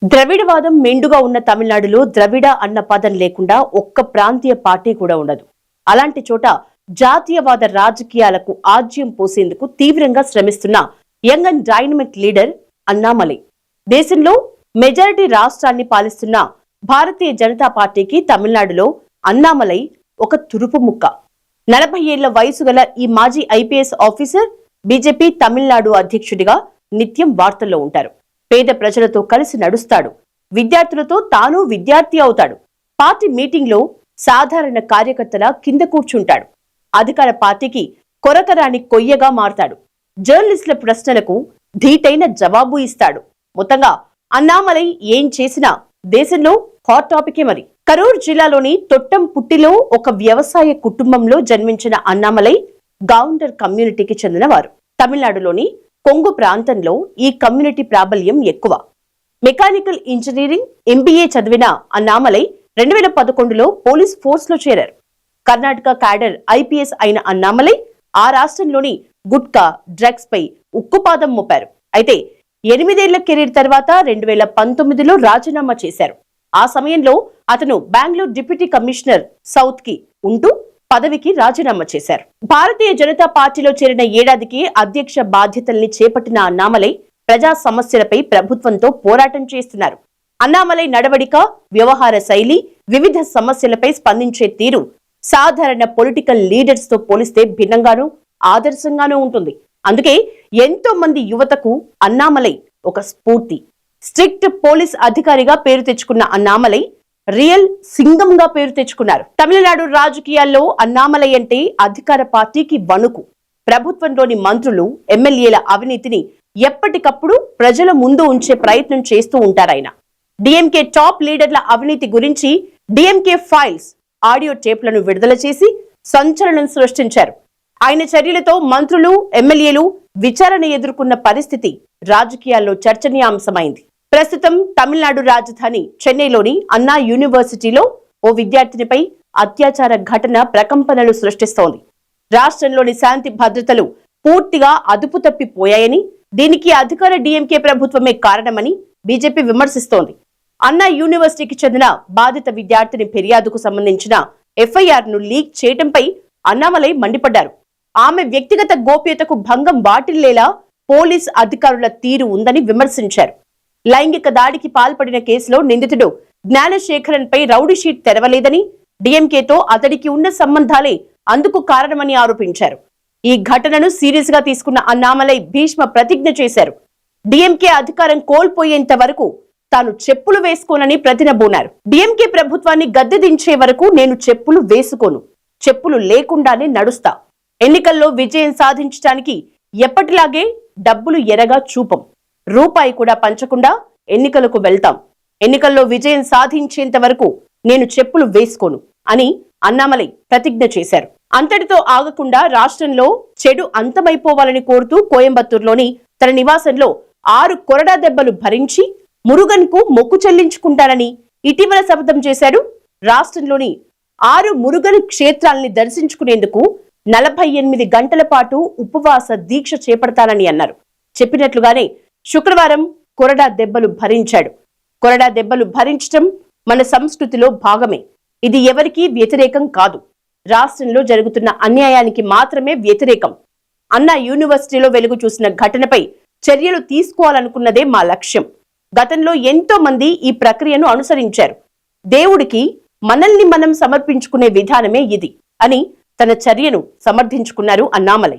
ద్రవిడవాదం మెండుగా ఉన్న తమిళనాడులో ద్రవిడ అన్న పదం లేకుండా ఒక్క ప్రాంతీయ పార్టీ కూడా ఉండదు. అలాంటి చోట జాతీయవాద రాజకీయాలకు ఆజ్యం పోసేందుకు తీవ్రంగా శ్రమిస్తున్న young and dynamic leader Annamalai. దేశంలో మెజారిటీ రాష్ట్రాన్ని పాలిస్తున్న భారతీయ జనతా పార్టీకి తమిళనాడులో అన్నామలై ఒక తురుపు ముక్క. 40 ఏళ్ల వయసు గల ఈ మాజీ ఐపీఎస్ ఆఫీసర్ బీజేపీ తమిళనాడు అధ్యక్షుడిగా నిత్యం వార్తల్లో ఉంటారు. పేద ప్రజలతో కలిసి నడుస్తాడు. విద్యార్థులతో తాను విద్యార్థి అవుతాడు. పార్టీ మీటింగ్ లో సాధారణ కార్యకర్తల కింద కూర్చుంటాడు. అధికార పార్టీకి కొరకరాని కొయ్యగా మారతాడు. జర్నలిస్టుల ప్రశ్నలకు ధీటైన జవాబు ఇస్తాడు. మొత్తంగా అన్నామలై ఏం చేసినా దేశంలో హాట్ టాపికే మరి. కరూర్ జిల్లాలోని తొట్టంపుట్టిలో ఒక వ్యవసాయ కుటుంబంలో జన్మించిన అన్నామలై గౌండర్ కమ్యూనిటీకి చెందినవారు. తమిళనాడులోని కొంగు ప్రాంతంలో ఈ కమ్యూనిటీ ప్రాబల్యం ఎక్కువ. మెకానికల్ ఇంజనీరింగ్ ఎంబీఏ చదివిన అన్నామలై 2011లో పోలీస్ ఫోర్స్ లో చేరారు. కర్ణాటక క్యాడర్ ఐపీఎస్ అయిన అన్నామలై ఆ రాష్ట్రంలోని గుట్కా, డ్రగ్స్ పై ఉక్కుపాదం మోపారు. అయితే 8 ఏళ్ల కెరీర్ తర్వాత 2019లో రాజీనామా చేశారు. ఆ సమయంలో అతను బెంగళూరు డిప్యూటీ కమిషనర్ సౌత్ కి ఉంటూ పదవికి రాజీనామా చేశారు. భారతీయ జనతా పార్టీలో చేరిన ఏడాదికి అధ్యక్ష బాధ్యతల్ని చేపట్టిన అన్నామలై ప్రజా సమస్యలపై ప్రభుత్వంతో పోరాటం చేస్తున్నారు. అన్నామలై నడవడిక, వ్యవహార శైలి, వివిధ సమస్యలపై స్పందించే తీరు సాధారణ పొలిటికల్ లీడర్స్ తో పోలిస్తే భిన్నంగానూ ఆదర్శంగానూ ఉంటుంది. అందుకే ఎంతో మంది యువతకు అన్నామలై ఒక స్ఫూర్తి. స్ట్రిక్ట్ పోలీస్ అధికారిగా పేరు తెచ్చుకున్న అన్నామలై రియల్ సింగంగా పేరు తెచ్చుకున్నారు. తమిళనాడు రాజకీయాల్లో అన్నామలై అంటే అధికార పార్టీకి వణుకు. ప్రభుత్వంలోని మంత్రులు, ఎమ్మెల్యేల అవినీతిని ఎప్పటికప్పుడు ప్రజల ముందు ఉంచే ప్రయత్నం చేస్తూ ఉంటారాయన. డిఎంకే టాప్ లీడర్ల అవినీతి గురించి డిఎంకే ఫైల్స్ ఆడియో టేప్లను విడుదల చేసి సంచలనం సృష్టించారు. ఆయన చర్యలతో మంత్రులు, ఎమ్మెల్యేలు విచారణ ఎదుర్కొన్న పరిస్థితి రాజకీయాల్లో చర్చనీయాంశమైంది. ప్రస్తుతం తమిళనాడు రాజధాని చెన్నైలోని అన్నా యూనివర్సిటీలో ఓ విద్యార్థినిపై అత్యాచార ఘటన ప్రకంపనలు సృష్టిస్తోంది. రాష్ట్రంలోని శాంతి భద్రతలు పూర్తిగా అదుపు తప్పిపోయాయని, దీనికి అధికార డిఎంకే ప్రభుత్వమే కారణమని బీజేపీ విమర్శిస్తోంది. అన్నా యూనివర్సిటీకి చెందిన బాధిత విద్యార్థిని ఫిర్యాదుకు సంబంధించిన ఎఫ్ఐఆర్ ను లీక్ చేయడంపై అన్నామలై మండిపడ్డారు. ఆమె వ్యక్తిగత గోప్యతకు భంగం వాటిల్లేలా పోలీస్ అధికారుల తీరు ఉందని విమర్శించారు. లైంగిక దాడికి పాల్పడిన కేసులో నిందితుడు జ్ఞానశేఖరన్ పై రౌడీ షీట్ తెరవలేదని, డిఎంకేతో అతడికి ఉన్న సంబంధాలే అందుకు కారణమని ఆరోపించారు. ఈ ఘటనను సీరియస్ గా తీసుకున్న అన్నామలై భీష్మ ప్రతిజ్ఞ చేశారు. డిఎంకే అధికారం కోల్పోయేంత వరకు తాను చెప్పులు వేసుకోనని ప్రతినబూనారు. డిఎంకే ప్రభుత్వాన్ని గద్దెదించే వరకు నేను చెప్పులు వేసుకోను, చెప్పులు లేకుండానే నడుస్తా. ఎన్నికల్లో విజయం సాధించడానికి ఎప్పటిలాగే డబ్బులు ఎరగా చూపం, రూపాయి కూడా పంచకుండా ఎన్నికలకు వెళ్తాం. ఎన్నికల్లో విజయం సాధించేంత వరకు నేను చెప్పులు వేసుకోను అని అన్నామలై ప్రతిజ్ఞ చేశారు. అంతటితో ఆగకుండా రాష్ట్రంలో చెడు అంతమైపోవాలని కోరుతూ కోయంబత్తూరులోని తన నివాసంలో 6 కొరడా దెబ్బలు భరించి మురుగన్ కు మొక్కు చెల్లించుకుంటానని ఇటీవల శపథం చేశాడు. రాష్ట్రంలోని 6 మురుగన్ క్షేత్రాల్ని దర్శించుకునేందుకు 48 గంటల పాటు ఉపవాస దీక్ష చేపడతానని అన్నారు. చెప్పినట్లుగానే శుక్రవారం కొరడా దెబ్బలు భరించాడు. కొరడా దెబ్బలు భరించడం మన సంస్కృతిలో భాగమే. ఇది ఎవరికీ వ్యతిరేకం కాదు. రాష్ట్రంలో జరుగుతున్న అన్యాయానికి మాత్రమే వ్యతిరేకం. అన్నా యూనివర్సిటీలో వెలుగు చూసిన ఘటనపై చర్యలు తీసుకోవాలనుకున్నదే మా లక్ష్యం. గతంలో ఎంతో మంది ఈ ప్రక్రియను అనుసరించారు. దేవుడికి మనల్ని మనం సమర్పించుకునే విధానమే ఇది అని తన చర్యను సమర్థించుకున్నారు అన్నామలై.